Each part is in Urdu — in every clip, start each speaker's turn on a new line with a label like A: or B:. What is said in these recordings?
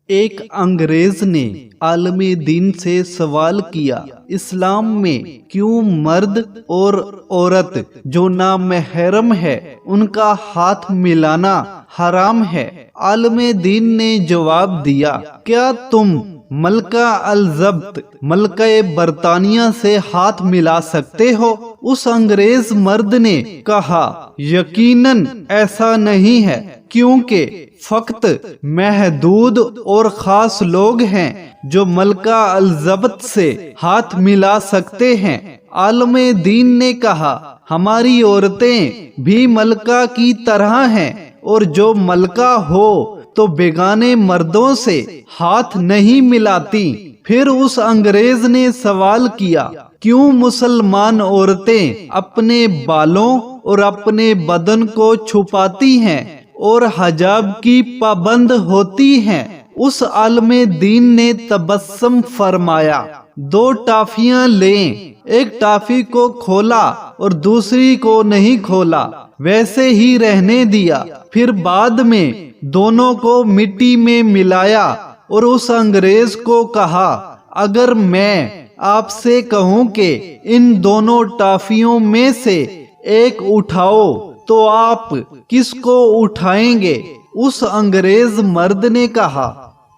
A: ایک انگریز نے عالم دین سے سوال کیا، اسلام میں کیوں مرد اور عورت جو نامحرم ہے ان کا ہاتھ ملانا حرام ہے؟ عالم دین نے جواب دیا، کیا تم ملکہ الزبط ملکہ برطانیہ سے ہاتھ ملا سکتے ہو؟ اس انگریز مرد نے کہا، یقیناً ایسا نہیں ہے، کیونکہ فقط محدود اور خاص لوگ ہیں جو ملکہ الزبط سے ہاتھ ملا سکتے ہیں۔ عالم دین نے کہا، ہماری عورتیں بھی ملکہ کی طرح ہیں، اور جو ملکہ ہو تو بیگانے مردوں سے ہاتھ نہیں ملاتی۔ پھر اس انگریز نے سوال کیا، کیوں مسلمان عورتیں اپنے بالوں اور اپنے بدن کو چھپاتی ہیں اور حجاب کی پابند ہوتی ہیں؟ اس عالم دین نے تبسم فرمایا، 2 ٹافیاں لیں، ایک ٹافی کو کھولا اور دوسری کو نہیں کھولا، ویسے ہی رہنے دیا، پھر بعد میں دونوں کو مٹی میں ملایا اور اس انگریز کو کہا، اگر میں آپ سے کہوں کہ ان دونوں ٹافیوں میں سے ایک اٹھاؤ تو آپ کس کو اٹھائیں گے؟ اس انگریز مرد نے کہا،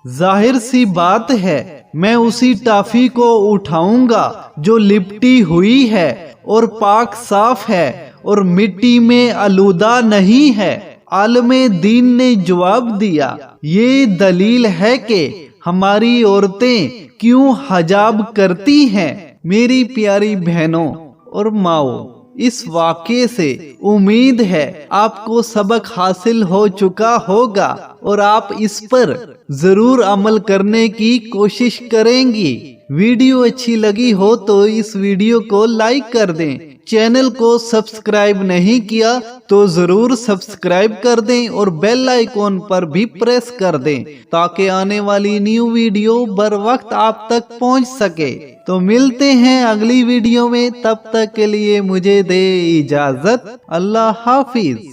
A: ظاہر سی بات ہے، میں اسی ٹافی کو اٹھاؤں گا جو لپٹی ہوئی ہے اور پاک صاف ہے اور مٹی میں آلودہ نہیں ہے۔ عالم دین نے جواب دیا، یہ دلیل ہے کہ ہماری عورتیں کیوں حجاب کرتی ہیں۔ میری پیاری بہنوں اور ماؤں، اس واقعے سے امید ہے آپ کو سبق حاصل ہو چکا ہوگا اور آپ اس پر ضرور عمل کرنے کی کوشش کریں گی۔ ویڈیو اچھی لگی ہو تو اس ویڈیو کو لائک کر دیں، چینل کو سبسکرائب نہیں کیا تو ضرور سبسکرائب کر دیں اور بیل آئیکن پر بھی پریس کر دیں تاکہ آنے والی نیو ویڈیو بر وقت آپ تک پہنچ سکے۔ تو ملتے ہیں اگلی ویڈیو میں، تب تک کے لیے مجھے دے اجازت، اللہ حافظ۔